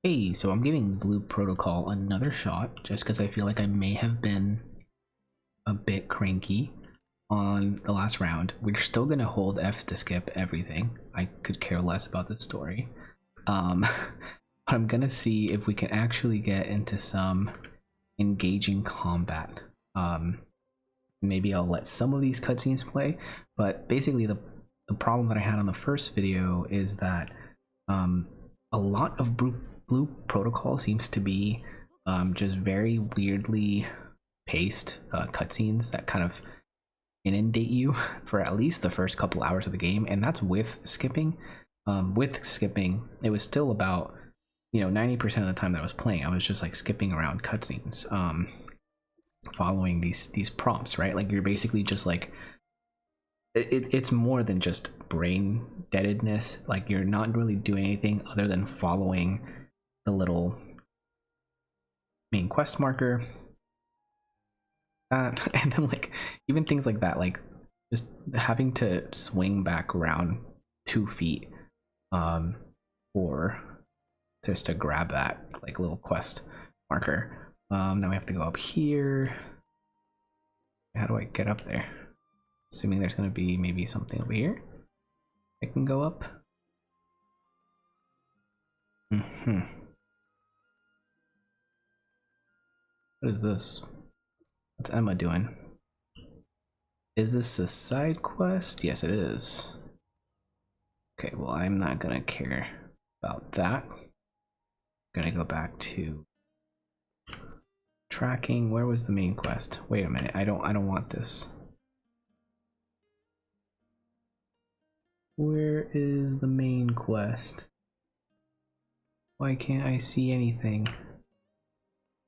Hey, so I'm giving Blue Protocol another shot just because I feel like I may have been a bit cranky on the last round. We're still gonna hold Fs to skip everything. I could care less about the story. But I'm gonna see if we can actually get into some engaging combat. Maybe I'll let some of these cutscenes play, but basically the problem that I had on the first video is that a lot of Blue Protocol seems to be just very weirdly paced cutscenes that kind of inundate you for at least the first couple hours of the game, and that's with skipping. With skipping, it was still about 90% of the time that I was playing, I was just like skipping around cutscenes, following these prompts, right? Like you're basically just like it's more than just brain deadedness. Like you're not really doing anything other than following the little main quest marker, and then like even things like that, like just having to swing back around 2 feet or just to grab that like little quest marker. Now we have to go up here. How do I get up there? Assuming there's going to be maybe something over here I can go up. What is this? What's Emma doing? Is this a side quest? Yes, it is. Okay, well, I'm not gonna care about that. I'm gonna go back to tracking. Where was the main quest? Wait a minute. I don't want this. Where is the main quest? Why can't I see anything?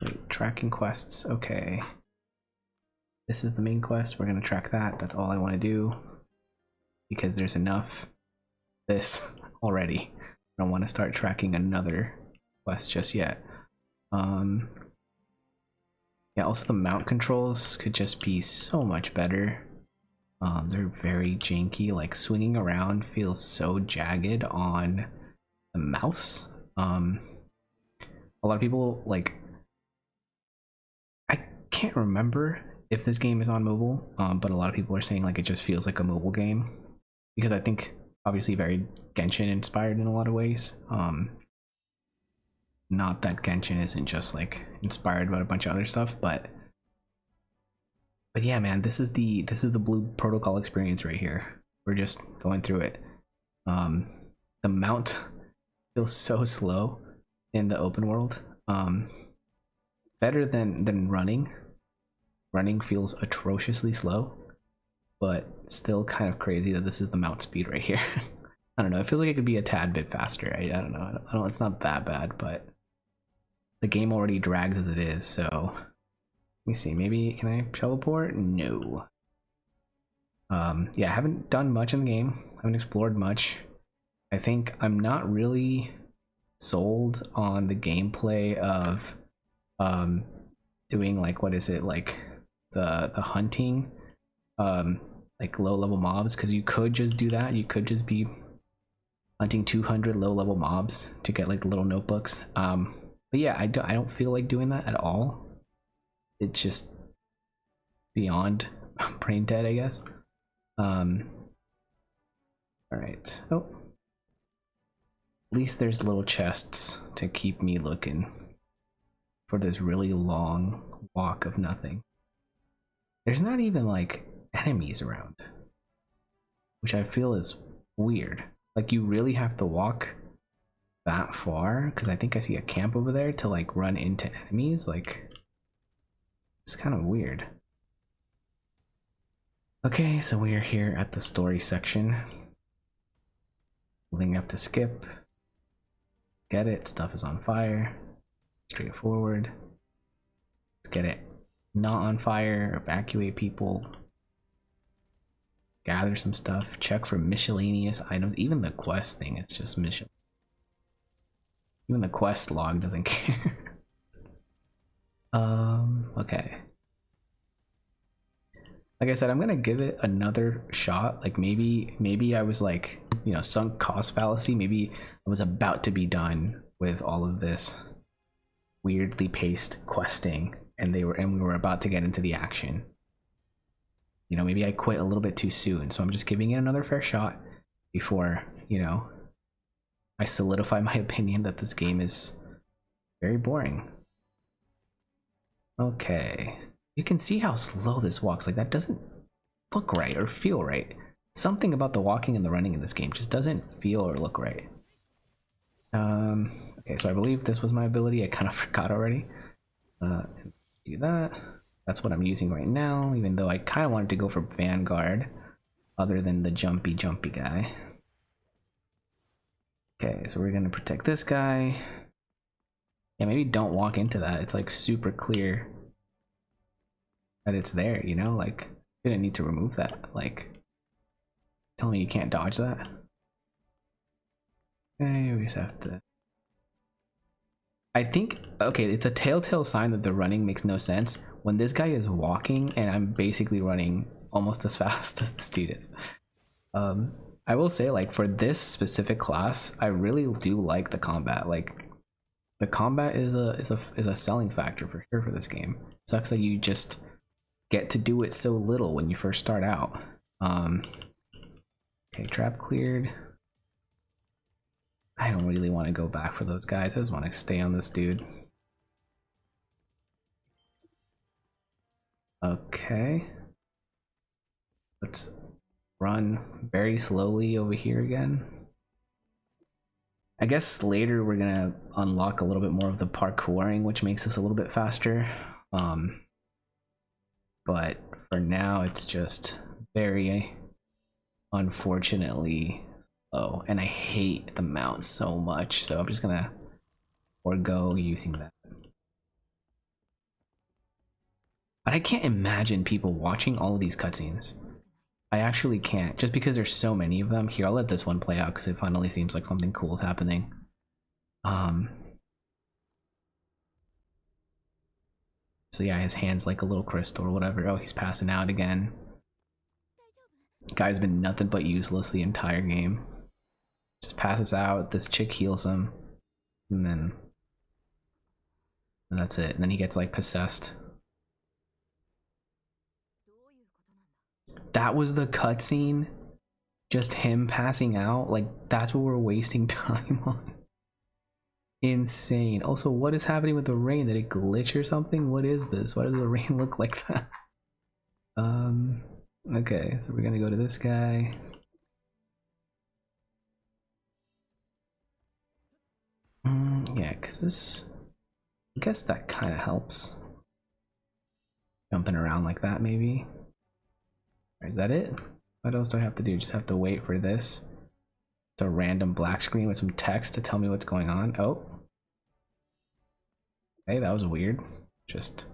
Wait, tracking quests. Okay. This is the main quest. We're gonna track that. That's all I want to do because there's enough this already. I don't want to start tracking another quest just yet. Yeah, also the mount controls could just be so much better. They're very janky. Like swinging around feels so jagged on the mouse. A lot of people, like, I can't remember if this game is on mobile, but a lot of people are saying like it just feels like a mobile game because I think obviously very Genshin inspired in a lot of ways. Not that Genshin isn't just like inspired by a bunch of other stuff, but yeah, man, this is the Blue Protocol experience right here. We're just going through it. The mount feels so slow in the open world. Better than running. Running feels atrociously slow, but still kind of crazy that this is the mount speed right here. I don't know. It feels like it could be a tad bit faster. I don't know. I don't. It's not that bad, but the game already drags as it is. So let me see. Maybe can I teleport? No. Yeah, I haven't done much in the game. I haven't explored much. I think I'm not really sold on the gameplay of doing like, what is it, like the hunting like low level mobs, because you could just do that. You could just be hunting 200 low level mobs to get like the little notebooks. But yeah, I don't feel like doing that at all. It's just beyond brain dead, I guess. All right. Oh, at least there's little chests to keep me looking for this really long walk of nothing. There's not even like enemies around, which I feel is weird. Like you really have to walk that far, because I think I see a camp over there, to like run into enemies. Like it's kind of weird. Okay, so we are here at the story section. Building up to skip. Get it, stuff is on fire. Straightforward. Let's get it not on fire. Evacuate people. Gather some stuff. Check for miscellaneous items. Even the quest thing is just miscellaneous. Even the quest log doesn't care. Okay. Like I said, I'm gonna give it another shot. Like maybe I was like, sunk cost fallacy. Maybe I was about to be done with all of this weirdly paced questing, and we were about to get into the action. You know, maybe I quit a little bit too soon, so I'm just giving it another fair shot before, you know, I solidify my opinion that this game is very boring. Okay, you can see how slow this walks. Like, that doesn't look right or feel right. Something about the walking and the running in this game just doesn't feel or look right. Okay, so I believe this was my ability. I kind of forgot already. Do that. That's what I'm using right now, even though I kind of wanted to go for Vanguard, other than the jumpy guy. Okay, so we're gonna protect this guy. Yeah, maybe don't walk into that. It's like super clear that it's there, you know? Like, you didn't need to remove that. Like, tell me you can't dodge that. Okay, we just have to... I think, okay, it's a telltale sign that the running makes no sense when this guy is walking and I'm basically running almost as fast as this dude is. I will say, like, for this specific class, I really do like the combat. Like, the combat is a selling factor for sure for this game. It sucks that you just get to do it so little when you first start out. Okay, trap cleared. I don't really want to go back for those guys. I just want to stay on this dude. Okay. Let's run very slowly over here again. I guess later we're gonna unlock a little bit more of the parkouring, which makes this a little bit faster. But for now, it's just very unfortunately slow, and I hate the mount so much, so I'm just gonna forego using that. But I can't imagine people watching all of these cutscenes. I actually can't, just because there's so many of them. Here, I'll let this one play out because it finally seems like something cool is happening. So yeah, his hand's like a little crystal or whatever. Oh, he's passing out again. Guy's been nothing but useless the entire game. Just passes out, this chick heals him, and that's it. And then he gets like possessed. That was the cutscene? Just him passing out? Like, that's what we're wasting time on? Insane. Also, what is happening with the rain? Did it glitch or something? What is this? Why does the rain look like that? Okay, so we're gonna go to this guy. Yeah, because this... I guess that kind of helps. Jumping around like that, maybe. Is that it? What else do I have to do? Just have to wait for this. It's a random black screen with some text to tell me what's going on. Oh. Hey, that was weird. Just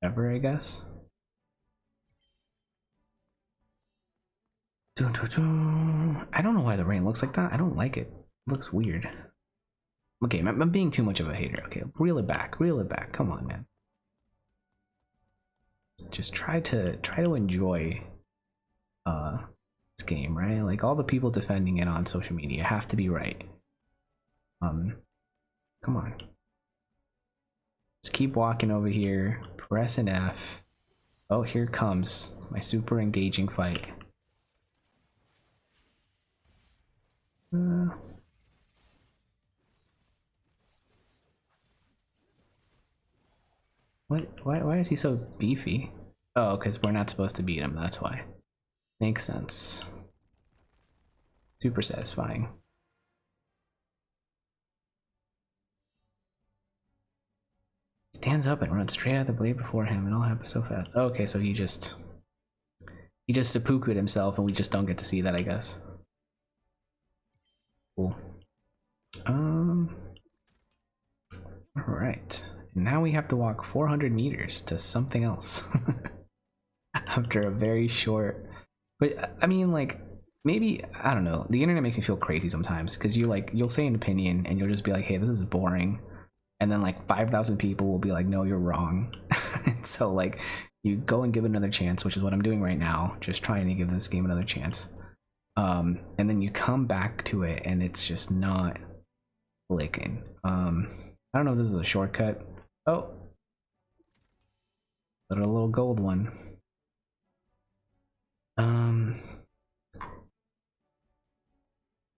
ever, I guess. I don't know why the rain looks like that. I don't like it. It looks weird. Okay, I'm being too much of a hater. Okay, reel it back. Reel it back. Come on, man. Just try to enjoy this game, right? Like, all the people defending it on social media have to be right. Come on. Just keep walking over here, press an F. Oh, here comes my super engaging fight. Why is he so beefy? Oh, because we're not supposed to beat him, that's why. Makes sense. Super satisfying. Stands up and runs straight at the blade before him, and all happens so fast. Okay, so he just seppuku'd himself, and we just don't get to see that, I guess. Cool. Alright. Now we have to walk 400 meters to something else. After a very short... But, I mean, like, maybe, I don't know. The internet makes me feel crazy sometimes, because you'll say an opinion, and you'll just be like, hey, this is boring. And then, like, 5,000 people will be like, no, you're wrong. So, like, you go and give it another chance, which is what I'm doing right now. Just trying to give this game another chance. And then you come back to it, and it's just not licking. I don't know if this is a shortcut. Oh, but a little gold one.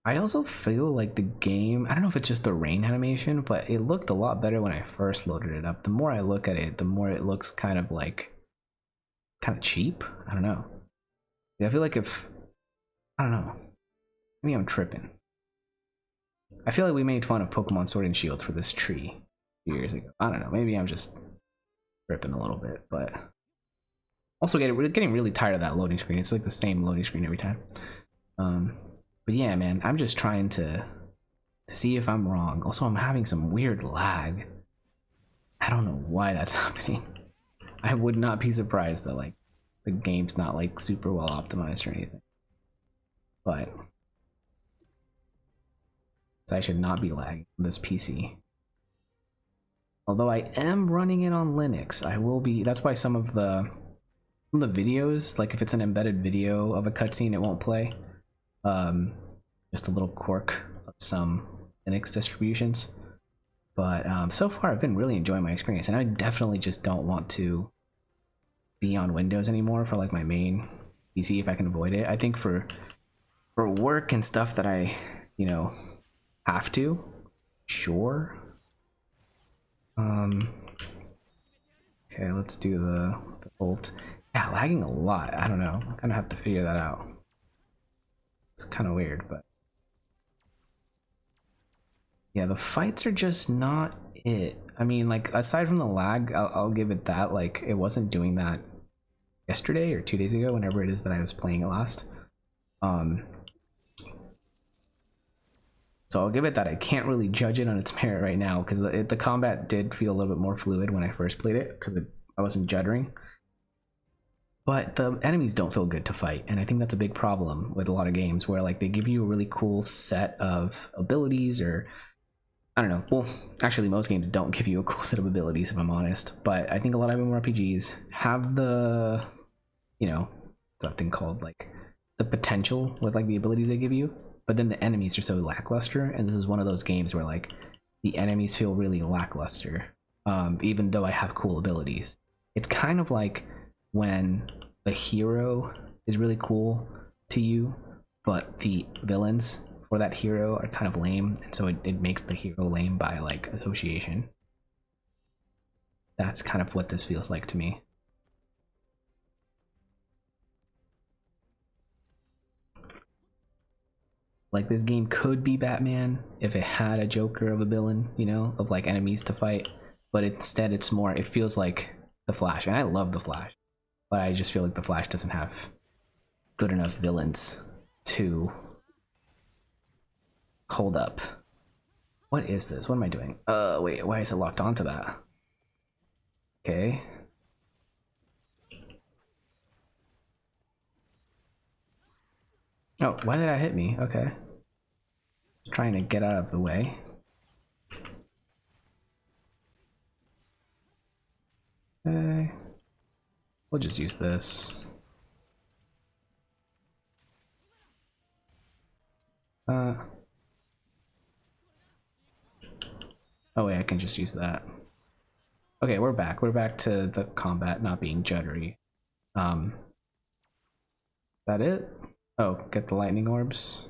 I also feel like the game, I don't know if it's just the rain animation, but it looked a lot better when I first loaded it up. The more I look at it, the more it looks kind of like, kind of cheap. I don't know. Yeah, I feel like if, I don't know. Maybe I'm tripping. I feel like we made fun of Pokemon Sword and Shield for this tree a few years ago. I don't know. Maybe I'm just tripping a little bit, but also getting really tired of that loading screen. It's like the same loading screen every time. But yeah, man, I'm just trying to see if I'm wrong. Also, I'm having some weird lag. I don't know why that's happening. I would not be surprised that like the game's not like super well optimized or anything. But so I should not be lagging on this PC. Although I am running it on Linux, I will be. That's why some of the videos, like if it's an embedded video of a cutscene, it won't play. Just a little quirk of some Linux distributions. But so far, I've been really enjoying my experience, and I definitely just don't want to be on Windows anymore for like my main PC if I can avoid it. I think for work and stuff that I, you know, have to, sure. Okay, let's do the ult. Yeah, lagging a lot. I don't know. I kind of have to figure that out. It's kind of weird, but yeah, the fights are just not it. I mean, like aside from the lag, I'll give it that. Like it wasn't doing that yesterday or 2 days ago, whenever it is that I was playing it last. So I'll give it that. I can't really judge it on its merit right now because the combat did feel a little bit more fluid when I first played it because I wasn't juddering. But the enemies don't feel good to fight, and I think that's a big problem with a lot of games where like they give you a really cool set of abilities, or I don't know. Well, actually, most games don't give you a cool set of abilities, if I'm honest. But I think a lot of MMORPGs have the, you know, what's that thing called, like the potential with like the abilities they give you. But then the enemies are so lackluster, and this is one of those games where like the enemies feel really lackluster, even though I have cool abilities. It's kind of like when the hero is really cool to you, but the villains for that hero are kind of lame, and so it makes the hero lame by like association. That's kind of what this feels like to me. Like this game could be Batman if it had a Joker of a villain, you know, of like enemies to fight, but instead it's more, it feels like the Flash, and I love the Flash, but I just feel like the Flash doesn't have good enough villains to hold up. What is this? What am I doing? Wait, why is it locked onto that? Okay. Oh, why did that hit me? Okay. Just trying to get out of the way. Okay. We'll just use this. Oh wait, I can just use that. Okay, we're back. We're back to the combat not being juddery. Is that it? Oh, get the lightning orbs.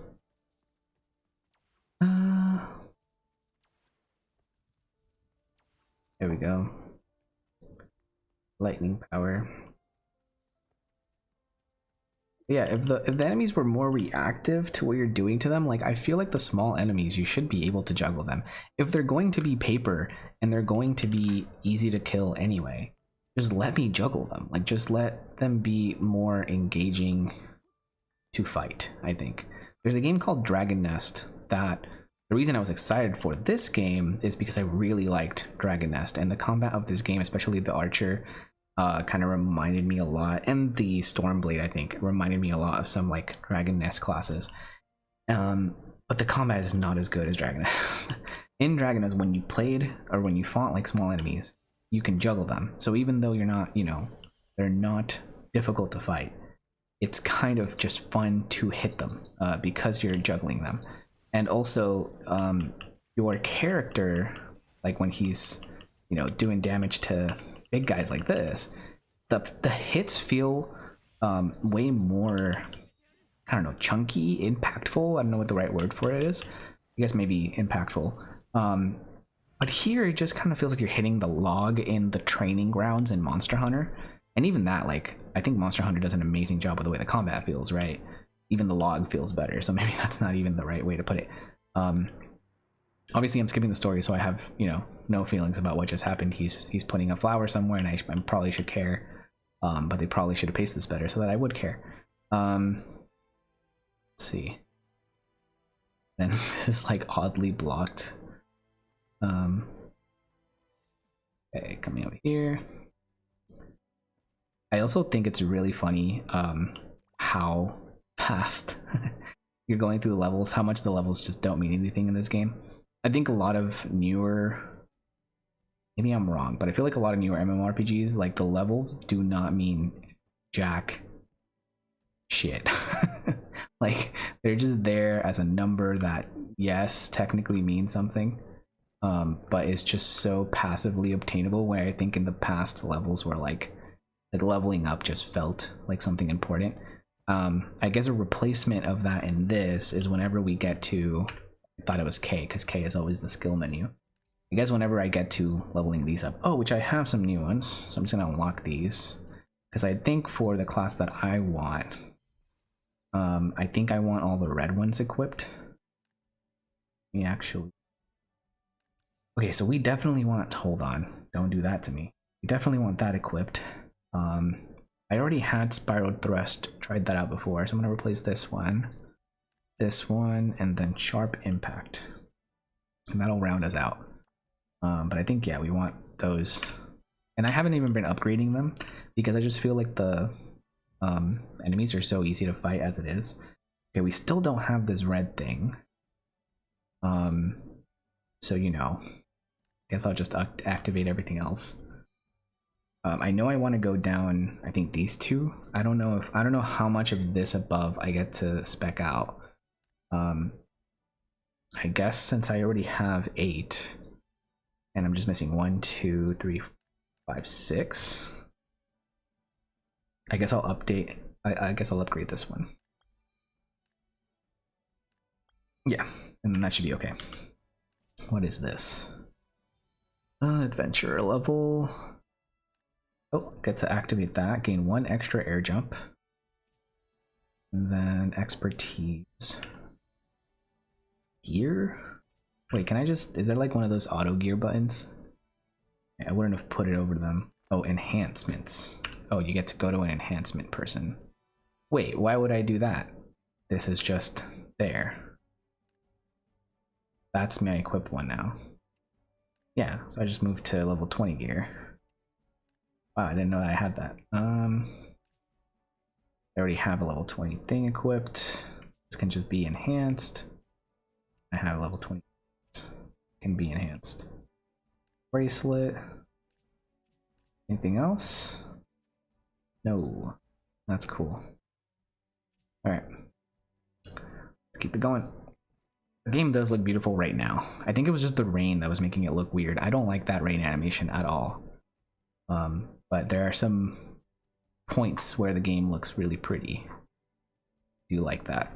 There we go. Lightning power. Yeah, if the enemies were more reactive to what you're doing to them, like I feel like the small enemies, you should be able to juggle them. If they're going to be paper and they're going to be easy to kill anyway, just let me juggle them. Like just let them be more engaging to fight. I think there's a game called Dragon Nest that the reason I was excited for this game is because I really liked Dragon Nest, and the combat of this game, especially the archer, kind of reminded me a lot, and the Stormblade I think reminded me a lot of some like Dragon Nest classes. But the combat is not as good as Dragon Nest. In Dragon Nest, when you played or when you fought like small enemies, you can juggle them. So even though you're not, you know, they're not difficult to fight, it's kind of just fun to hit them because you're juggling them. And also your character, like when he's, you know, doing damage to big guys like this, the hits feel way more, I don't know, chunky, impactful. I don't know what the right word for it is. I guess maybe impactful. But here it just kind of feels like you're hitting the log in the training grounds in Monster Hunter. And even that, like, I think Monster Hunter does an amazing job with the way the combat feels, right? Even the log feels better, so maybe that's not even the right way to put it. Obviously I'm skipping the story, so I have, you know, no feelings about what just happened. He's putting a flower somewhere, and I probably should care. But they probably should have paced this better so that I would care. Let's see. Then this is like oddly blocked. Okay, coming over here. I also think it's really funny how fast you're going through the levels, how much the levels just don't mean anything in this game. I think a lot of newer, maybe I'm wrong, but I feel like a lot of newer MMORPGs, like the levels do not mean jack shit. Like they're just there as a number that, yes, technically means something, but it's just so passively obtainable, where I think in the past levels were like leveling up just felt like something important. I guess a replacement of that in this is whenever we get to, I thought it was K, because K is always the skill menu. I guess whenever I get to leveling these up, oh, which I have some new ones, so I'm just gonna unlock these, because I think for the class that I want, I think I want all the red ones equipped. Let me actually, okay, so we definitely want, hold on, don't do that to me. We definitely want that equipped. I already had Spiraled Thrust, tried that out before, so I'm gonna replace this one, and then Sharp Impact, and that'll round us out. But I think, yeah, we want those, and I haven't even been upgrading them because I just feel like the enemies are so easy to fight as it is. Okay, we still don't have this red thing, so, you know, I guess I'll just activate everything else. I know I want to go down, I think these two. I don't know how much of this above I get to spec out. I guess since I already have 8 and I'm just missing 1, 2, 3, 5, 6, I guess I'll update, I guess I'll upgrade this one. Yeah, and that should be okay. What is this? Adventure level. Oh, get to activate that, gain 1 extra air jump. And then expertise. Gear? Wait, can I just, is there like one of those auto gear buttons? I wouldn't have put it over them. Oh, enhancements. Oh, you get to go to an enhancement person. Wait, why would I do that? This is just there. That's my equipped one now. Yeah, so I just moved to level 20 gear. Wow, I didn't know that I had that. I already have a level 20 thing equipped. This can just be enhanced. I have a level 20. Can be enhanced. Bracelet. Anything else? No. That's cool. Alright. Let's keep it going. The game does look beautiful right now. I think it was just the rain that was making it look weird. I don't like that rain animation at all. But there are some points where the game looks really pretty. I do like that.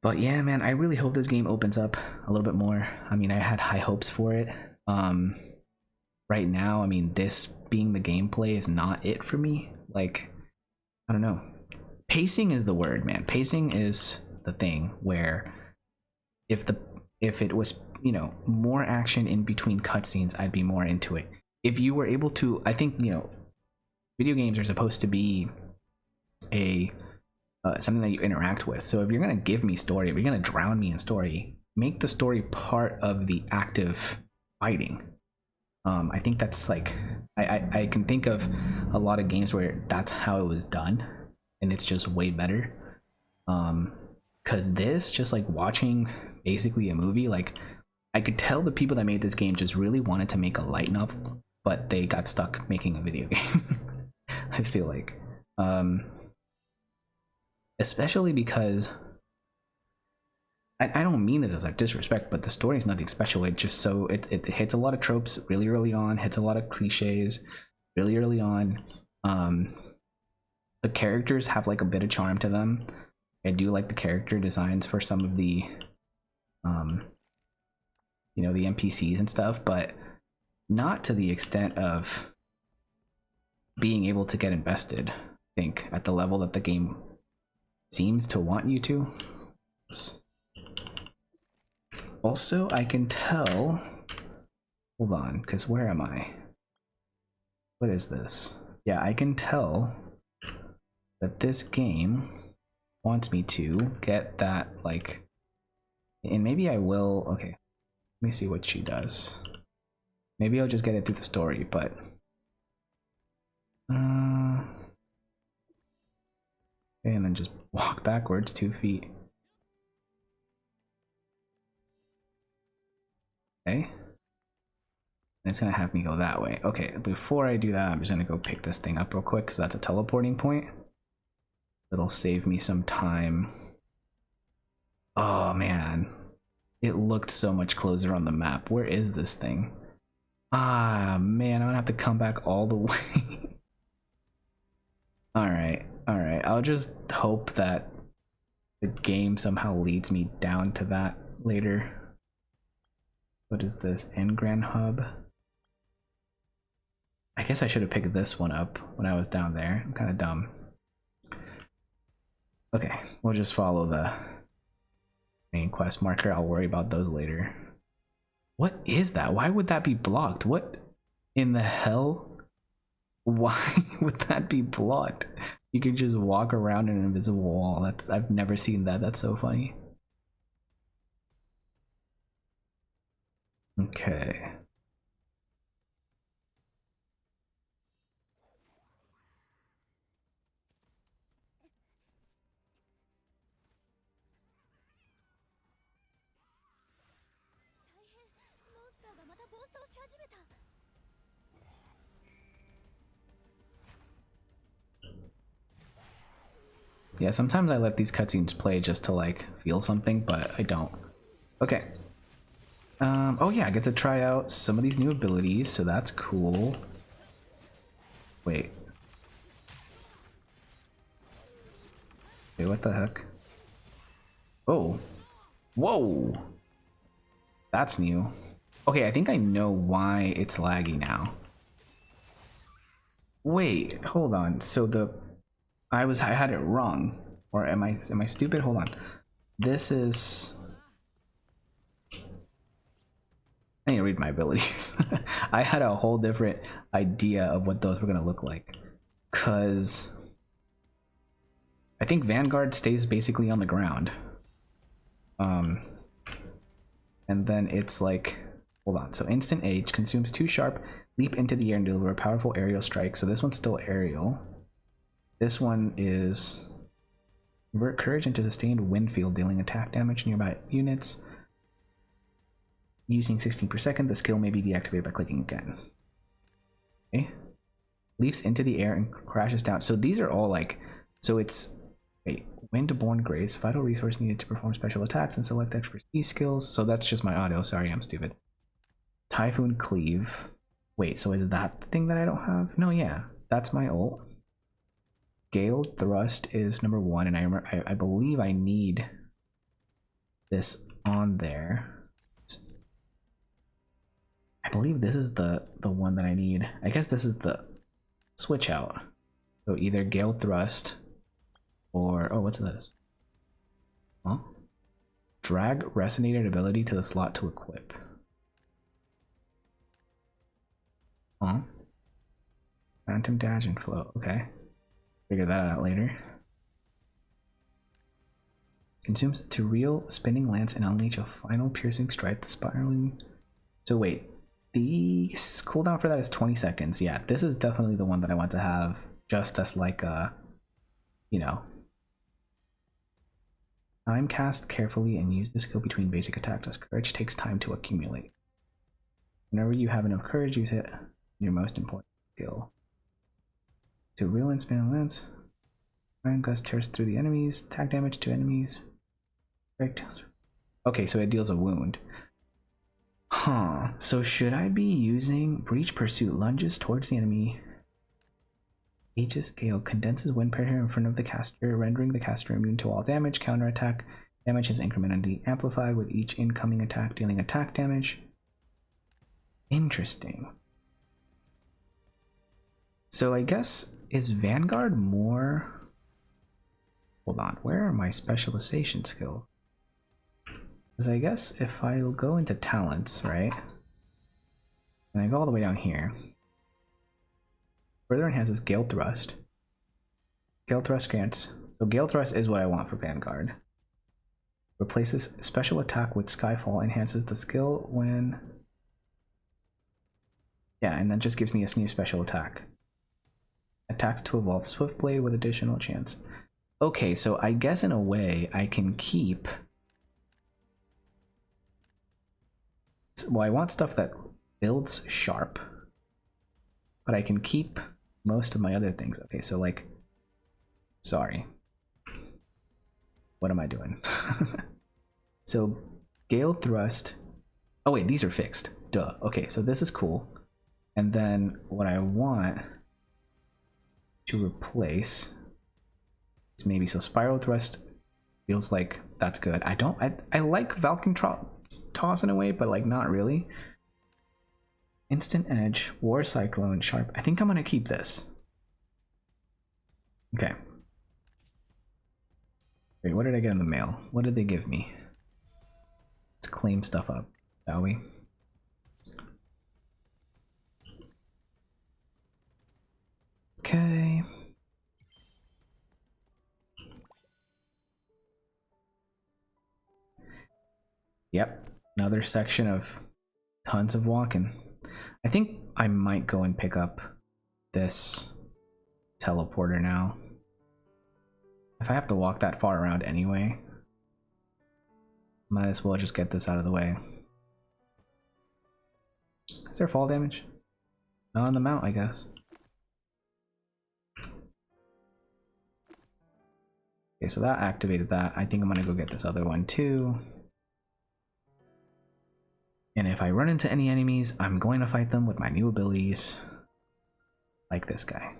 But yeah, man, I really hope this game opens up a little bit more. I mean, I had high hopes for it. Right now, I mean, this being the gameplay is not it for me. Like, I don't know. Pacing is the word, man. Pacing is the thing where if it was, you know, more action in between cutscenes, I'd be more into it. If you were able to, I think, you know, video games are supposed to be a something that you interact with. So if you're gonna give me story, if you're gonna drown me in story, make the story part of the active fighting. I think that's like, I can think of a lot of games where that's how it was done, and it's just way better. Because this, just like watching basically a movie, like I could tell the people that made this game just really wanted to make a light novel, but they got stuck making a video game. I feel like, especially because I don't mean this as a disrespect, but the story is nothing special. It just so it hits a lot of tropes really early on, hits a lot of cliches really early on. The characters have like a bit of charm to them. I do like the character designs for some of the you know, the NPCs and stuff, but not to the extent of being able to get invested, I think, at the level that the game seems to want you to. Also, I can tell, hold on, because where am I? What is this? Yeah, I can tell that this game wants me to get that, like, and maybe I will, okay, let me see what she does. Maybe I'll just get it through the story, but okay, and then just walk backwards 2 feet. Okay, and it's gonna have me go that way. Okay, before I do that, I'm just gonna go pick this thing up real quick because that's a teleporting point. It'll save me some time. Oh man, it looked so much closer on the map. Where is this thing? Ah man, I'm gonna have to come back all the way. All right, I'll just hope that the game somehow leads me down to that later. What is this? Engran Hub? I guess I should have picked this one up when I was down there. I'm kind of dumb. Okay, we'll just follow the main quest marker. I'll worry about those later. What is that? Why would that be blocked? What in the hell? Why would that be blocked? You could just walk around an invisible wall. That's, I've never seen that. That's so funny. Okay. Yeah, sometimes I let these cutscenes play just to like feel something, but I don't. Okay. Oh yeah, I get to try out some of these new abilities, so that's cool. Wait. Wait, what the heck? Oh. Whoa! That's new. Okay, I think I know why it's laggy now. Wait, hold on. So I had it wrong. Or am I stupid? Hold on. This is, I need to read my abilities. I had a whole different idea of what those were gonna look like. Cause I think Vanguard stays basically on the ground. And then it's like, hold on. So instant age consumes 2 sharp, leap into the air and deliver a powerful aerial strike. So this one's still aerial. This one is convert courage into sustained wind field, dealing attack damage to nearby units. Using 16 per second, the skill may be deactivated by clicking again. Okay. Leaps into the air and crashes down. So these are all like, so it's, wait, wind-borne grace, vital resource needed to perform special attacks and select expertise skills. So that's just my audio. Sorry, I'm stupid. Typhoon Cleave. Wait, so is that the thing that I don't have? No, yeah, that's my ult. Gale Thrust is number 1, and I believe I need this on there. I believe this is the one that I need. I guess this is the switch out. So either Gale Thrust or, oh, what's this? Huh? Drag Resonated ability to the slot to equip. Huh? Phantom Dash and Flow. Okay. Figure that out later. Consumes to reel spinning lance and unleash a final piercing strike. The spiraling. So wait, the cooldown for that is 20 seconds. Yeah, this is definitely the one that I want to have, just as like a, you know. Time cast carefully and use the skill between basic attacks as courage takes time to accumulate. Whenever you have enough courage, use it. Your most important skill. To reel and spin a lance. Iron Gust tears through the enemies. Attack damage to enemies. Break. Okay, so it deals a wound. Huh. So should I be using Breach Pursuit? Lunges towards the enemy. Aegis Gale condenses wind pressure in front of the caster, rendering the caster immune to all damage. Counterattack damage is incrementally amplified with each incoming attack, dealing attack damage. Interesting. So I guess, is Vanguard more... Hold on, where are my specialization skills? Because I guess if I go into talents, right? And I go all the way down here. Further enhances Gale Thrust. Gale Thrust grants. So Gale Thrust is what I want for Vanguard. Replaces special attack with Skyfall, enhances the skill when... Yeah, and then just gives me a new special attack. Attacks to evolve Swiftblade with additional chance. Okay, so I guess in a way I can keep... Well, I want stuff that builds sharp, but I can keep most of my other things. Okay, so like... Sorry. What am I doing? So, Gale Thrust... Oh wait, these are fixed. Duh. Okay, so this is cool. And then what I want to replace is maybe... So Spiral Thrust feels like that's good. I like Valken Toss in a way, but like not really. Instant Edge, War Cyclone, Sharp. I think I'm gonna keep this. Okay. Wait, what did I get in the mail? What did they give me? Let's claim stuff up, shall we? Okay. Yep, another section of tons of walking. I think I might go and pick up this teleporter now. If I have to walk that far around anyway, might as well just get this out of the way. Is there fall damage? Not on the mount, I guess. Okay, so that activated that. I think I'm gonna go get this other one too. And if I run into any enemies, I'm going to fight them with my new abilities. Like this guy.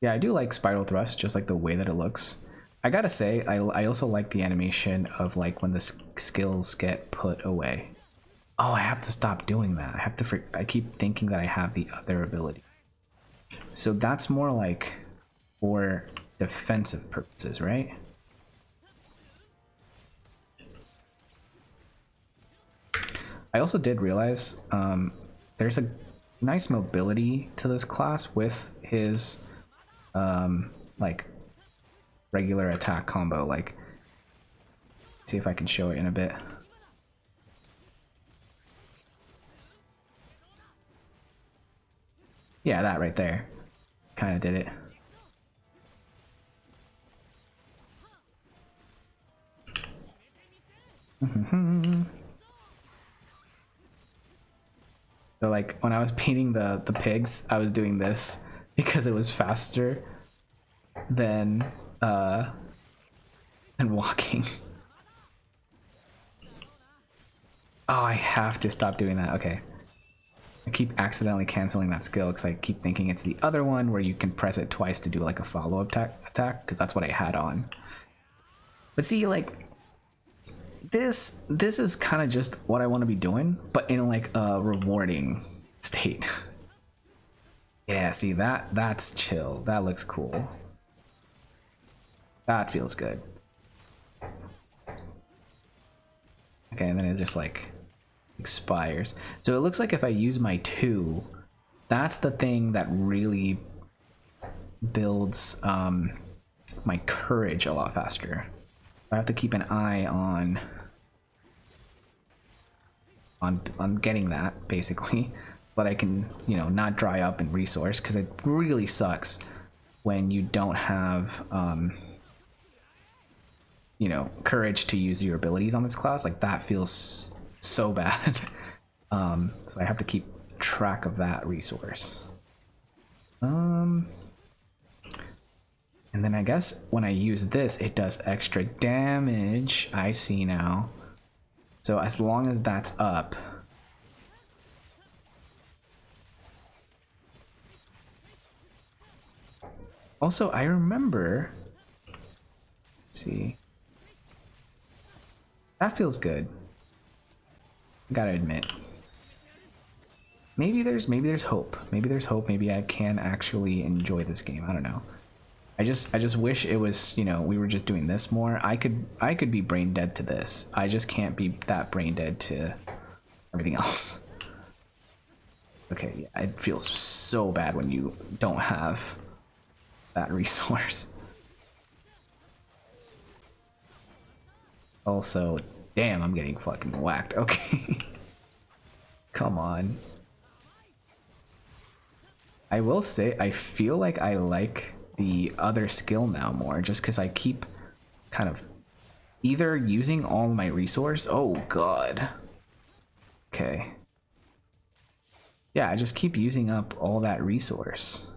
Yeah, I do like Spiral Thrust, just like the way that it looks. I gotta say, I also like the animation of like when the skills get put away. Oh, I have to stop doing that. I keep thinking that I have the other ability. So that's more like for defensive purposes, right? I also did realize there's a nice mobility to this class with his like regular attack combo. Like, see if I can show it in a bit. Yeah, that right there kind of did it. So like when I was painting the pigs, I was doing this because it was faster than walking. Oh, I have to stop doing that. Okay. I keep accidentally canceling that skill because I keep thinking it's the other one where you can press it twice to do like a follow-up attack because that's what I had on. But see, like this is kind of just what I want to be doing, but in like a rewarding state. Yeah, see that's chill. That looks cool. That feels good. Okay, and then it just like expires. So it looks like if I use my 2, that's the thing that really builds my courage a lot faster. I have to keep an eye on getting that basically, but I can, you know, not dry up in resource because it really sucks when you don't have you know, courage to use your abilities on this class. Like that feels so bad. So I have to keep track of that resource. And then I guess when I use this, it does extra damage. I see now. So as long as that's up. Also, I remember. Let's see. That feels good. Gotta admit. Maybe there's hope. Maybe there's hope. Maybe I can actually enjoy this game. I don't know. I just wish it was, you know, we were just doing this more. I could be brain dead to this. I just can't be that brain dead to everything else. Okay, yeah, it feels so bad when you don't have that resource. Also, damn, I'm getting fucking whacked. Okay. Come on. I will say, I feel like I like the other skill now more, just because I keep kind of either using all my resource. Oh god. Okay. Yeah, I just keep using up all that resource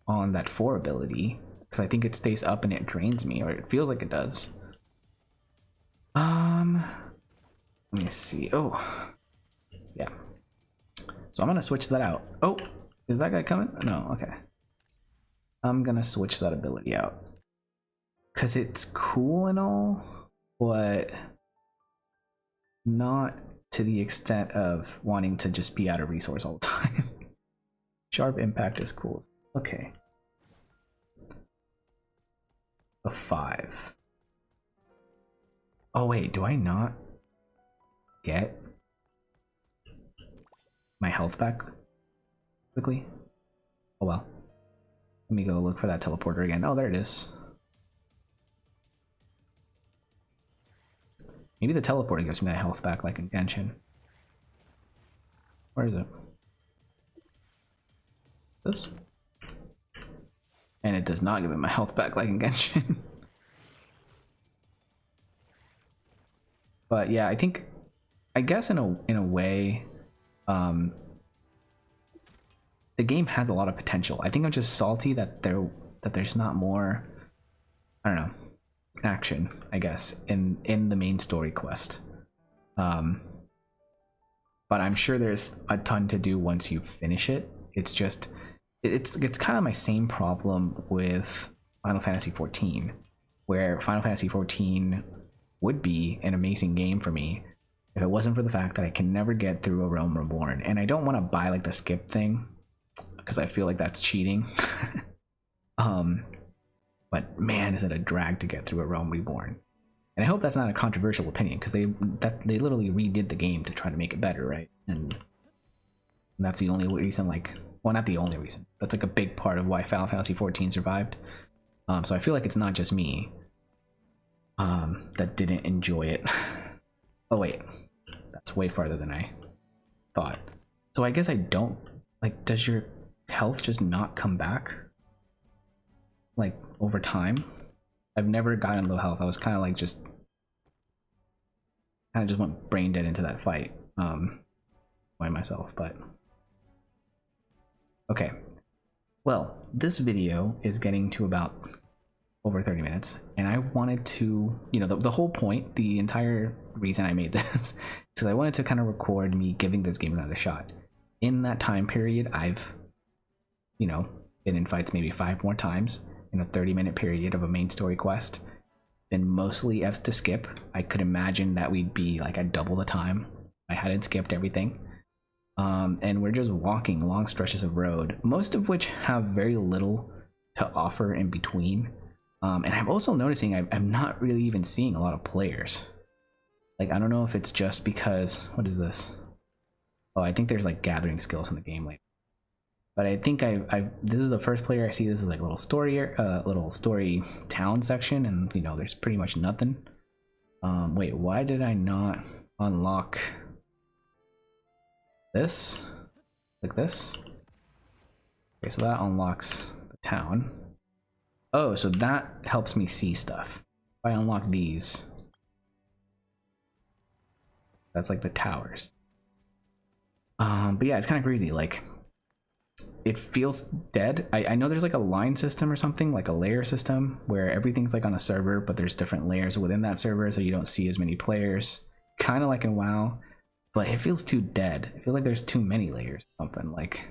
on that 4 ability, because I think it stays up and it drains me, or it feels like it does. Let me see. Oh, yeah. So I'm gonna switch that out. Oh, is that guy coming? No, okay. I'm gonna switch that ability out because it's cool and all, but not to the extent of wanting to just be out of resource all the time. Sharp impact is cool. Okay. A 5. Oh wait, do I not get my health back quickly? Oh well. Let me go look for that teleporter again. Oh, there it is. Maybe the teleporter gives me that health back like in Genshin. Where is it? This? And it does not give me my health back like in Genshin. But yeah, I guess in a way, the game has a lot of potential. I think I'm just salty that there's not more, I don't know, action, I guess, in the main story quest. But I'm sure there's a ton to do once you finish it. It's just it's kind of my same problem with Final Fantasy XIV, where Final Fantasy XIV would be an amazing game for me if it wasn't for the fact that I can never get through a Realm Reborn. And I don't want to buy like the skip thing because I feel like that's cheating. But man, is it a drag to get through a Realm Reborn. And I hope that's not a controversial opinion, because they literally redid the game to try to make it better, right? And that's the only reason, like, well, not the only reason. That's like a big part of why Final Fantasy XIV survived. So I feel like it's not just me that didn't enjoy it. Oh wait, that's way farther than I thought. So I guess I don't, like, does your health just not come back like over time? I've never gotten low health. I was kind of like just went brain dead into that fight by myself. But okay, well, this video is getting to about over 30 minutes, and I wanted to, you know, the whole point, the entire reason I made this is because I wanted to kind of record me giving this game another shot. In that time period, I've, you know, been in fights maybe 5 more times in a 30-minute period of a main story quest. Been mostly Fs to skip. I could imagine that we'd be like at double the time I hadn't skipped everything. And we're just walking long stretches of road, most of which have very little to offer in between. And I'm also noticing I'm not really even seeing a lot of players. Like, I don't know if it's just because, what is this? Oh, I think there's like gathering skills in the game later. But I think this is the first player I see. This is like a little story town section, and you know, there's pretty much nothing. Wait, why did I not unlock this? Like this? Okay, so that unlocks the town. Oh, so that helps me see stuff. If I unlock these, that's like the towers. But yeah, it's kind of crazy. Like, it feels dead. I know there's like a line system or something, like a layer system, where everything's like on a server, but there's different layers within that server, so you don't see as many players. Kind of like in WoW, but it feels too dead. I feel like there's too many layers or something. Like,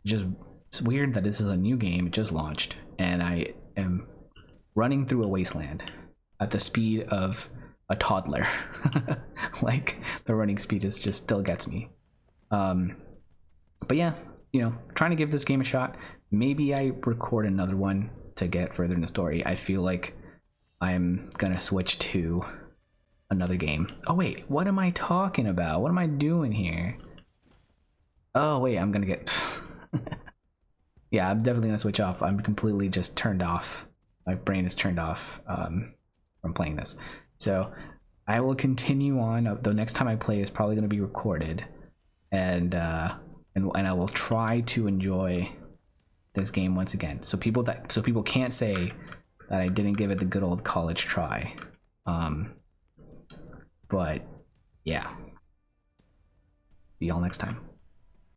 just it's weird that this is a new game. It just launched, and I am running through a wasteland at the speed of a toddler. Like, the running speed just still gets me. But yeah, you know, trying to give this game a shot. Maybe I record another one to get further in the story. I feel like I'm gonna switch to another game. Oh wait, what am I talking about? What am I doing here? Oh wait, I'm gonna get yeah, I'm definitely gonna switch off. I'm completely just turned off. My brain is turned off from playing this. So I will continue on. The next time I play is probably gonna be recorded, and I will try to enjoy this game once again. So people can't say that I didn't give it the good old college try. But yeah, see y'all next time.